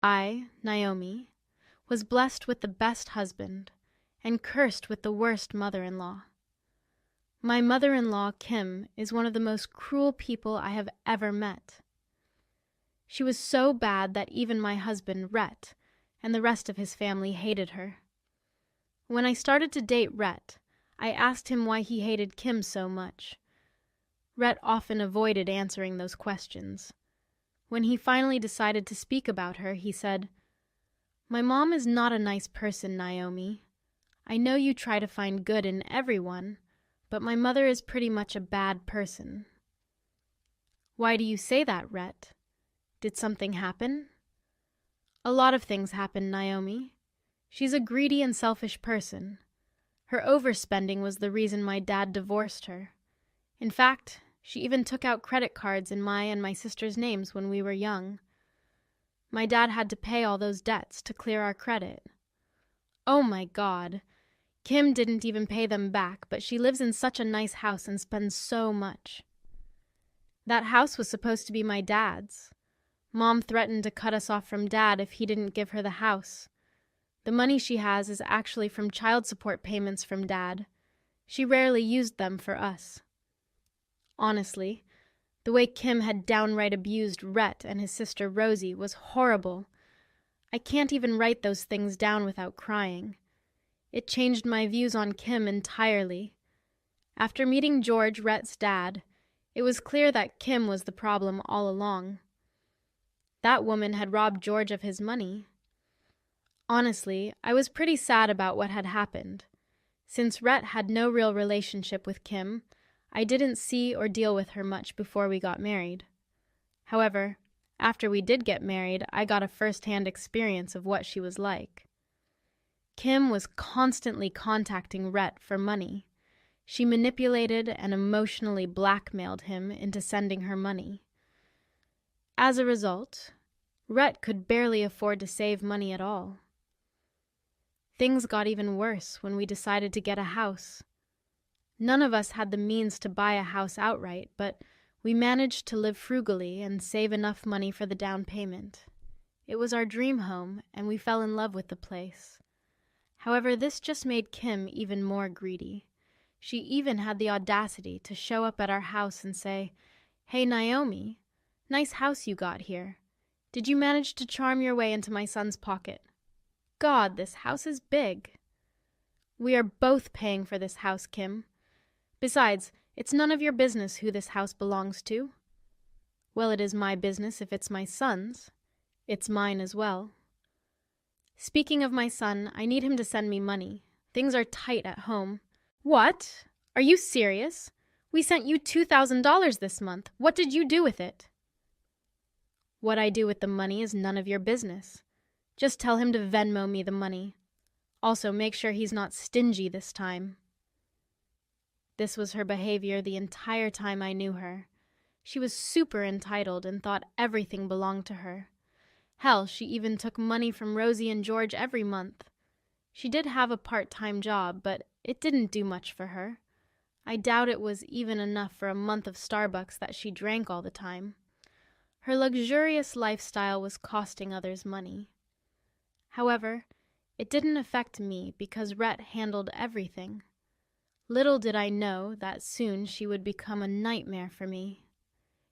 I, Naomi, was blessed with the best husband and cursed with the worst mother-in-law. My mother-in-law, Kim, is one of the most cruel people I have ever met. She was so bad that even my husband, Rhett, and the rest of his family hated her. When I started to date Rhett, I asked him why he hated Kim so much. Rhett often avoided answering those questions. When he finally decided to speak about her, he said, "My mom is not a nice person, Naomi. I know you try to find good in everyone, but my mother is pretty much a bad person." "Why do you say that, Rhett? Did something happen?" "A lot of things happened, Naomi. She's a greedy and selfish person. Her overspending was the reason my dad divorced her. In fact, she even took out credit cards in my and my sister's names when we were young. My dad had to pay all those debts to clear our credit. Oh my God! Kim didn't even pay them back, but she lives in such a nice house and spends so much. That house was supposed to be my dad's. Mom threatened to cut us off from Dad if he didn't give her the house. The money she has is actually from child support payments from Dad. She rarely used them for us. Honestly, the way Kim had downright abused Rhett and his sister Rosie was horrible. I can't even write those things down without crying. It changed my views on Kim entirely. After meeting George, Rhett's dad, it was clear that Kim was the problem all along. That woman had robbed George of his money. Honestly, I was pretty sad about what had happened. Since Rhett had no real relationship with Kim, I didn't see or deal with her much before we got married. However, after we did get married, I got a first-hand experience of what she was like. Kim was constantly contacting Rhett for money. She manipulated and emotionally blackmailed him into sending her money. As a result, Rhett could barely afford to save money at all. Things got even worse when we decided to get a house. None of us had the means to buy a house outright, but we managed to live frugally and save enough money for the down payment. It was our dream home, and we fell in love with the place. However, this just made Kim even more greedy. She even had the audacity to show up at our house and say, "Hey, Naomi, nice house you got here. Did you manage to charm your way into my son's pocket? God, this house is big. We are both paying for this house, Kim. Besides, it's none of your business who this house belongs to." "Well, it is my business if it's my son's. It's mine as well. Speaking of my son, I need him to send me money. Things are tight at home." "What? Are you serious? We sent you $2,000 this month. What did you do with it?" "What I do with the money is none of your business. Just tell him to Venmo me the money. Also, make sure he's not stingy this time." This was her behavior the entire time I knew her. She was super entitled and thought everything belonged to her. Hell, she even took money from Rosie and George every month. She did have a part-time job, but it didn't do much for her. I doubt it was even enough for a month of Starbucks that she drank all the time. Her luxurious lifestyle was costing others money. However, it didn't affect me because Rhett handled everything. Little did I know that soon she would become a nightmare for me.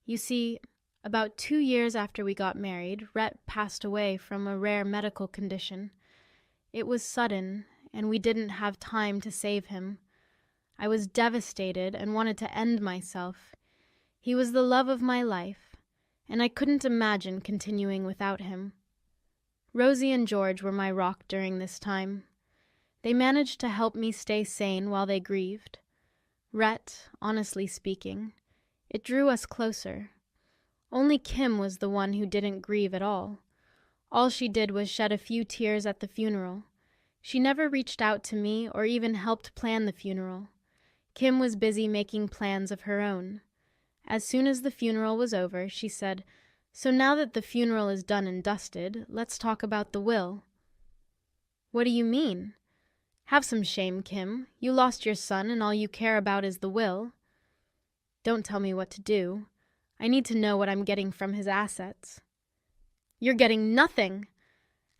You see, about 2 years after we got married, Rhett passed away from a rare medical condition. It was sudden, and we didn't have time to save him. I was devastated and wanted to end myself. He was the love of my life, and I couldn't imagine continuing without him. Rosie and George were my rock during this time. They managed to help me stay sane while they grieved. Rhett, honestly speaking, it drew us closer. Only Kim was the one who didn't grieve at all. All she did was shed a few tears at the funeral. She never reached out to me or even helped plan the funeral. Kim was busy making plans of her own. As soon as the funeral was over, she said, "So now that the funeral is done and dusted, let's talk about the will." "What do you mean? Have some shame, Kim. You lost your son and all you care about is the will." "Don't tell me what to do. I need to know what I'm getting from his assets." "You're getting nothing.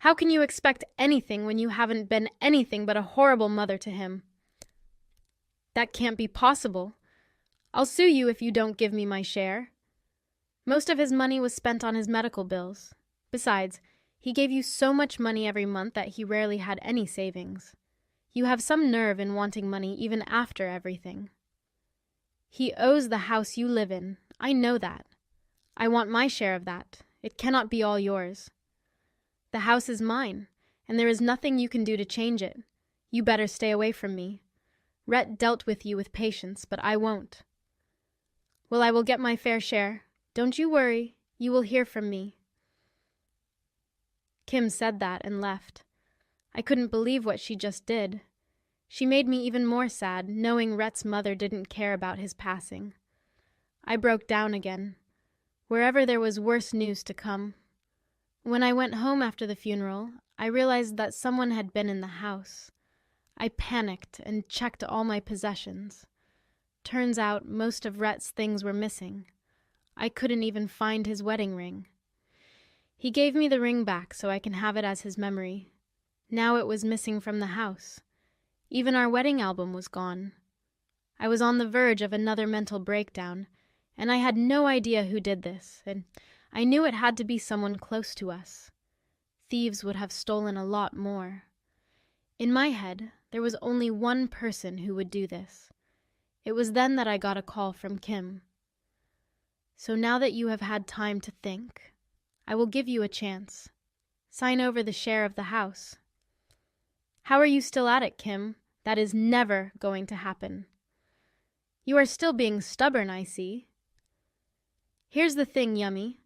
How can you expect anything when you haven't been anything but a horrible mother to him? That can't be possible. I'll sue you if you don't give me my share. Most of his money was spent on his medical bills. Besides, he gave you so much money every month that he rarely had any savings. You have some nerve in wanting money even after everything. He owes the house you live in. I know that. I want my share of that. It cannot be all yours. The house is mine, and there is nothing you can do to change it. You better stay away from me. Rhett dealt with you with patience, but I won't. Well, I will get my fair share. Don't you worry. You will hear from me. Kim said that and left. I couldn't believe what she just did. She made me even more sad, knowing Rhett's mother didn't care about his passing. I broke down again. Wherever there was worse news to come. When I went home after the funeral, I realized that someone had been in the house. I panicked and checked all my possessions. Turns out most of Rhett's things were missing. I couldn't even find his wedding ring. He gave me the ring back so I can have it as his memory. Now it was missing from the house. Even our wedding album was gone. I was on the verge of another mental breakdown, and I had no idea who did this, and I knew it had to be someone close to us. Thieves would have stolen a lot more. In my head, there was only one person who would do this. It was then that I got a call from Kim. So now that you have had time to think, I will give you a chance. Sign over the share of the house. How are you still at it, Kim? That is never going to happen. You are still being stubborn, I see. Here's the thing, Yummy.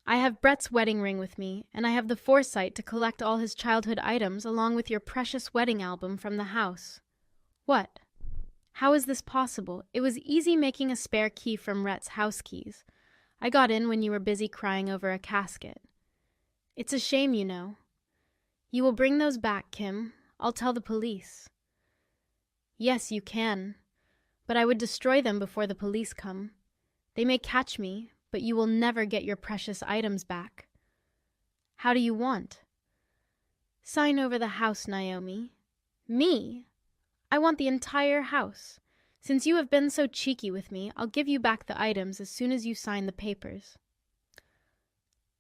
I have Brett's wedding ring with me, and I have the foresight to collect all his childhood items along with your precious wedding album from the house. What? How is this possible? It was easy making a spare key from Rhett's house keys. I got in when you were busy crying over a casket. It's a shame, you know. You will bring those back, Kim. I'll tell the police. Yes, you can. But I would destroy them before the police come. They may catch me, but you will never get your precious items back. How do you want? Sign over the house, Naomi. Me? I want the entire house. Since you have been so cheeky with me, I'll give you back the items as soon as you sign the papers.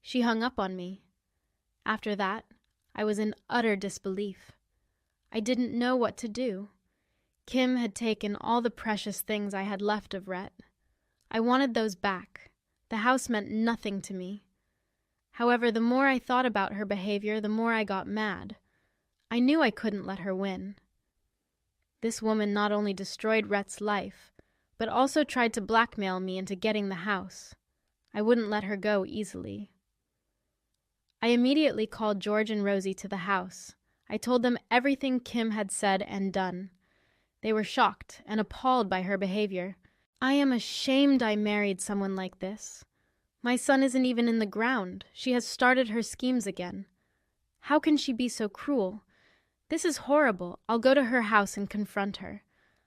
She hung up on me. After that, I was in utter disbelief. I didn't know what to do. Kim had taken all the precious things I had left of Rhett. I wanted those back. The house meant nothing to me. However, the more I thought about her behavior, the more I got mad. I knew I couldn't let her win. This woman not only destroyed Rhett's life, but also tried to blackmail me into getting the house. I wouldn't let her go easily. I immediately called George and Rosie to the house. I told them everything Kim had said and done. They were shocked and appalled by her behavior. I am ashamed I married someone like this. My son isn't even in the ground. She has started her schemes again. How can she be so cruel? This is horrible. I'll go to her house and confront her.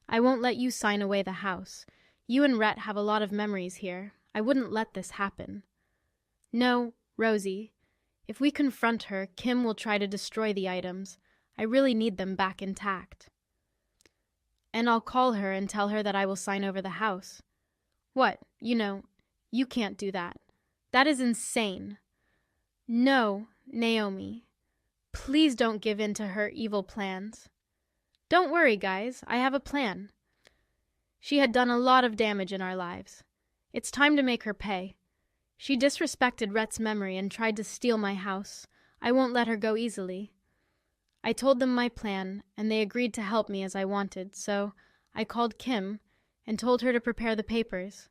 I won't let you sign away the house. You and Rhett have a lot of memories here. I wouldn't let this happen. No, Rosie. If we confront her, Kim will try to destroy the items. I really need them back intact. And I'll call her and tell her that I will sign over the house. What? You can't do that. That is insane. No, Naomi. Please don't give in to her evil plans. Don't worry, guys. I have a plan. She had done a lot of damage in our lives. It's time to make her pay. She disrespected Rhett's memory and tried to steal my house. I won't let her go easily. I told them my plan, and they agreed to help me as I wanted, so I called Kim and told her to prepare the papers.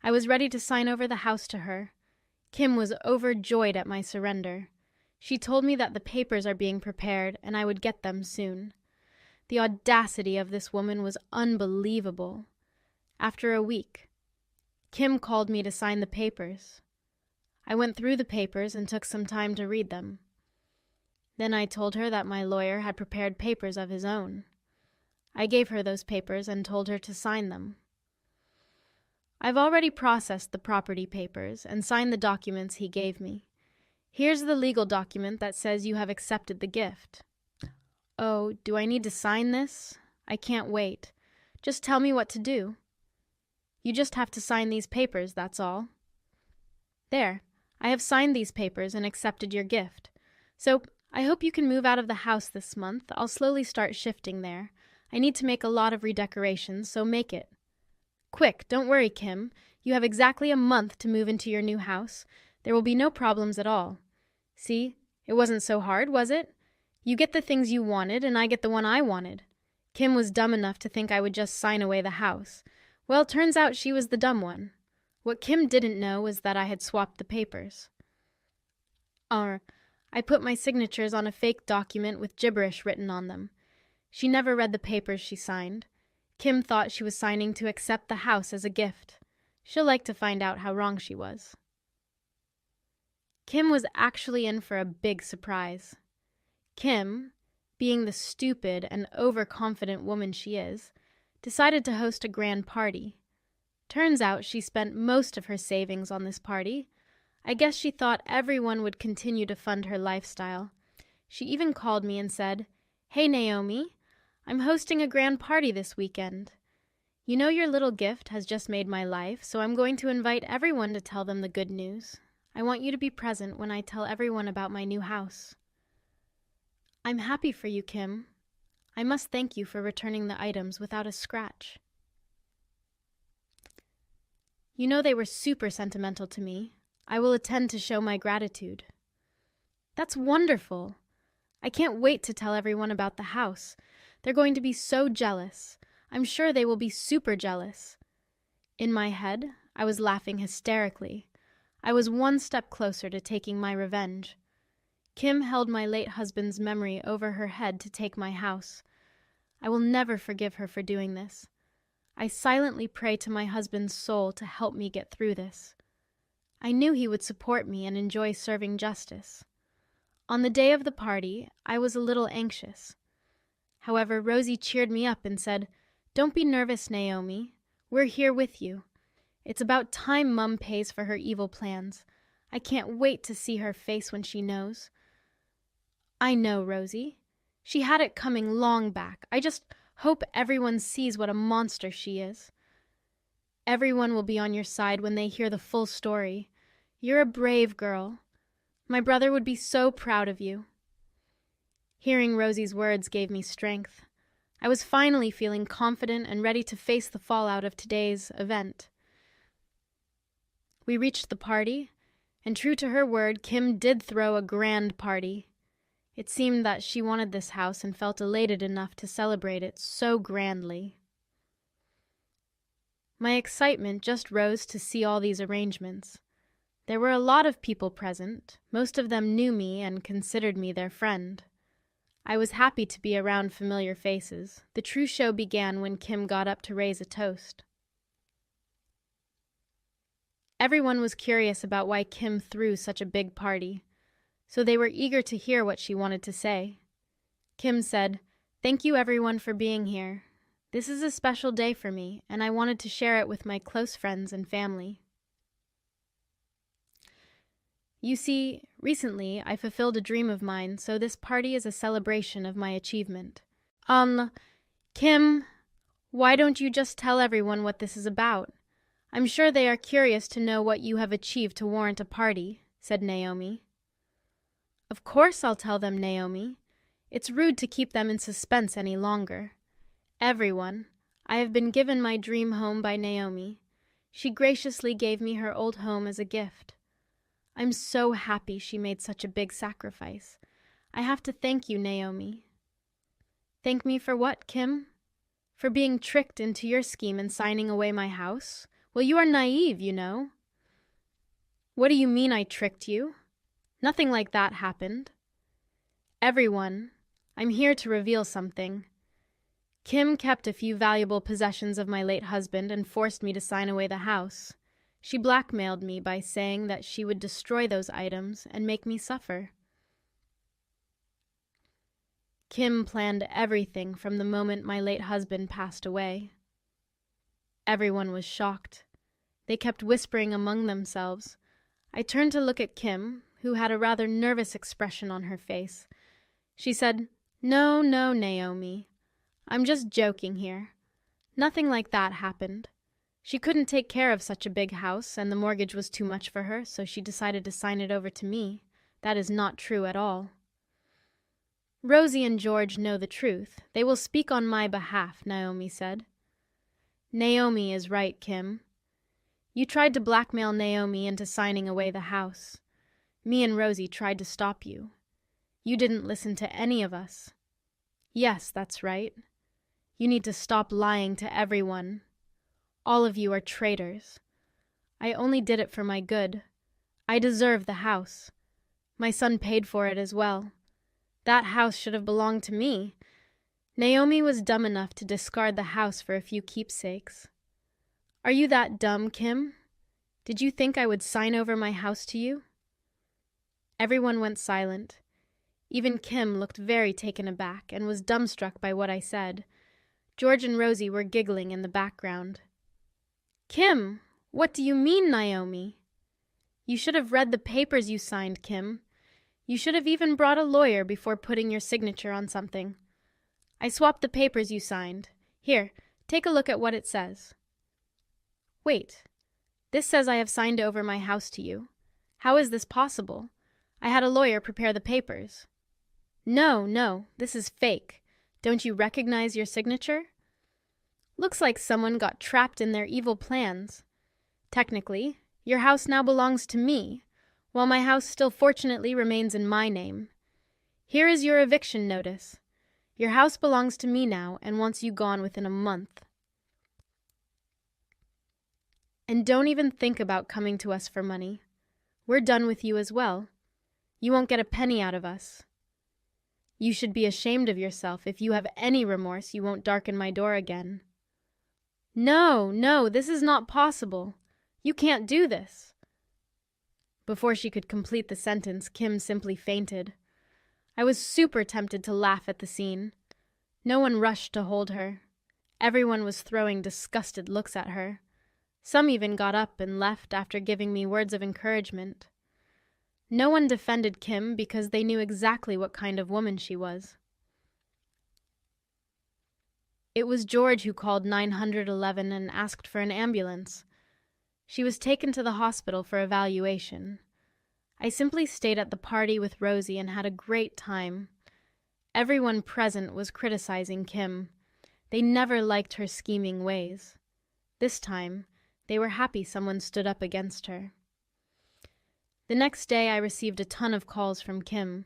I was ready to sign over the house to her. Kim was overjoyed at my surrender. She told me that the papers are being prepared and I would get them soon. The audacity of this woman was unbelievable. After a week, Kim called me to sign the papers. I went through the papers and took some time to read them. Then I told her that my lawyer had prepared papers of his own. I gave her those papers and told her to sign them. I've already processed the property papers and signed the documents he gave me. Here's the legal document that says you have accepted the gift. Oh, do I need to sign this? I can't wait. Just tell me what to do. You just have to sign these papers, that's all. There, I have signed these papers and accepted your gift. So, I hope you can move out of the house this month. I'll slowly start shifting there. I need to make a lot of redecorations, so make it. Quick, don't worry, Kim. You have exactly a month to move into your new house. There will be no problems at all. See, it wasn't so hard, was it? You get the things you wanted, and I get the one I wanted. Kim was dumb enough to think I would just sign away the house. Well, turns out she was the dumb one. What Kim didn't know was that I had swapped the papers. I put my signatures on a fake document with gibberish written on them. She never read the papers she signed. Kim thought she was signing to accept the house as a gift. She'll like to find out how wrong she was. Kim was actually in for a big surprise. Kim, being the stupid and overconfident woman she is, decided to host a grand party. Turns out she spent most of her savings on this party. I guess she thought everyone would continue to fund her lifestyle. She even called me and said, "Hey, Naomi, I'm hosting a grand party this weekend. You know your little gift has just made my life, so I'm going to invite everyone to tell them the good news. I want you to be present when I tell everyone about my new house." I'm happy for you, Kim. I must thank you for returning the items without a scratch. You know they were super sentimental to me. I will attend to show my gratitude. That's wonderful. I can't wait to tell everyone about the house. They're going to be so jealous. I'm sure they will be super jealous. In my head, I was laughing hysterically. I was one step closer to taking my revenge. Kim held my late husband's memory over her head to take my house. I will never forgive her for doing this. I silently pray to my husband's soul to help me get through this. I knew he would support me and enjoy serving justice. On the day of the party, I was a little anxious. However, Rosie cheered me up and said, "Don't be nervous, Naomi. We're here with you. It's about time Mum pays for her evil plans. I can't wait to see her face when she knows." I know, Rosie. She had it coming long back. I just hope everyone sees what a monster she is. Everyone will be on your side when they hear the full story. You're a brave girl. My brother would be so proud of you. Hearing Rosie's words gave me strength. I was finally feeling confident and ready to face the fallout of today's event. We reached the party, and true to her word, Kim did throw a grand party. It seemed that she wanted this house and felt elated enough to celebrate it so grandly. My excitement just rose to see all these arrangements. There were a lot of people present. Most of them knew me and considered me their friend. I was happy to be around familiar faces. The true show began when Kim got up to raise a toast. Everyone was curious about why Kim threw such a big party, so they were eager to hear what she wanted to say. Kim said, "Thank you everyone for being here. This is a special day for me, and I wanted to share it with my close friends and family. You see, recently I fulfilled a dream of mine, so this party is a celebration of my achievement." Kim, why don't you just tell everyone what this is about? I'm sure they are curious to know what you have achieved to warrant a party, said Naomi. Of course I'll tell them, Naomi. It's rude to keep them in suspense any longer. Everyone, I have been given my dream home by Naomi. She graciously gave me her old home as a gift. I'm so happy she made such a big sacrifice. I have to thank you, Naomi. Thank me for what, Kim? For being tricked into your scheme and signing away my house? Well, you are naive, you know. What do you mean I tricked you? Nothing like that happened. Everyone, I'm here to reveal something. Kim kept a few valuable possessions of my late husband and forced me to sign away the house. She blackmailed me by saying that she would destroy those items and make me suffer. Kim planned everything from the moment my late husband passed away. Everyone was shocked. They kept whispering among themselves. I turned to look at Kim, who had a rather nervous expression on her face. She said, "No, no, Naomi. I'm just joking here. Nothing like that happened. She couldn't take care of such a big house, and the mortgage was too much for her, so she decided to sign it over to me. That is not true at all." "Rosie and George know the truth. They will speak on my behalf," Naomi said. "Naomi is right, Kim. You tried to blackmail Naomi into signing away the house. Me and Rosie tried to stop you. You didn't listen to any of us. Yes, that's right. You need to stop lying to everyone. All of you are traitors. I only did it for my good. I deserve the house. My son paid for it as well. That house should have belonged to me. Naomi was dumb enough to discard the house for a few keepsakes. Are you that dumb, Kim? Did you think I would sign over my house to you?" Everyone went silent. Even Kim looked very taken aback and was dumbstruck by what I said. George and Rosie were giggling in the background. "Kim, what do you mean, Naomi? You should have read the papers you signed, Kim. You should have even brought a lawyer before putting your signature on something. I swapped the papers you signed. Here, take a look at what it says." "Wait, this says I have signed over my house to you. How is this possible? I had a lawyer prepare the papers." No, this is fake. Don't you recognize your signature? Looks like someone got trapped in their evil plans. Technically, your house now belongs to me, while my house still fortunately remains in my name. Here is your eviction notice. Your house belongs to me now and wants you gone within a month. And don't even think about coming to us for money. We're done with you as well. You won't get a penny out of us. You should be ashamed of yourself. If you have any remorse, you won't darken my door again." No, this is not possible. You can't do this." Before she could complete the sentence, Kim simply fainted. I was super tempted to laugh at the scene. No one rushed to hold her. Everyone was throwing disgusted looks at her. Some even got up and left after giving me words of encouragement. No one defended Kim because they knew exactly what kind of woman she was. It was George who called 911 and asked for an ambulance. She was taken to the hospital for evaluation. I simply stayed at the party with Rosie and had a great time. Everyone present was criticizing Kim. They never liked her scheming ways. This time, they were happy someone stood up against her. The next day, I received a ton of calls from Kim.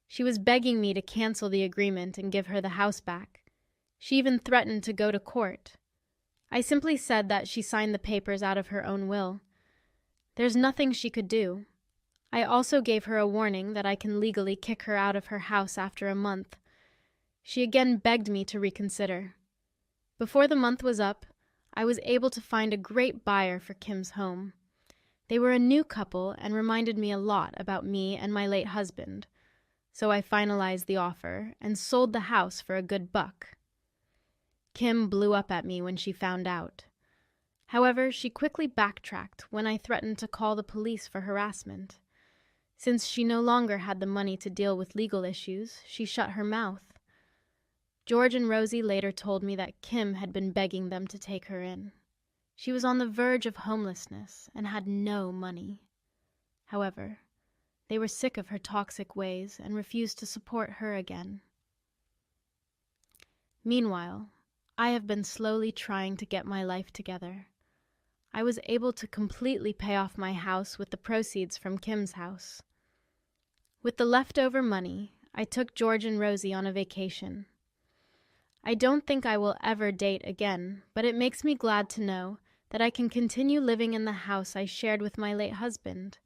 She was begging me to cancel the agreement and give her the house back. She even threatened to go to court. I simply said that she signed the papers out of her own will. There's nothing she could do. I also gave her a warning that I can legally kick her out of her house after a month. She again begged me to reconsider. Before the month was up, I was able to find a great buyer for Kim's home. They were a new couple and reminded me a lot about me and my late husband, so I finalized the offer and sold the house for a good buck. Kim blew up at me when she found out. However, she quickly backtracked when I threatened to call the police for harassment. Since she no longer had the money to deal with legal issues, she shut her mouth. George and Rosie later told me that Kim had been begging them to take her in. She was on the verge of homelessness and had no money. However, they were sick of her toxic ways and refused to support her again. Meanwhile, I have been slowly trying to get my life together. I was able to completely pay off my house with the proceeds from Kim's house. With the leftover money, I took George and Rosie on a vacation. I don't think I will ever date again, but it makes me glad to know that I can continue living in the house I shared with my late husband.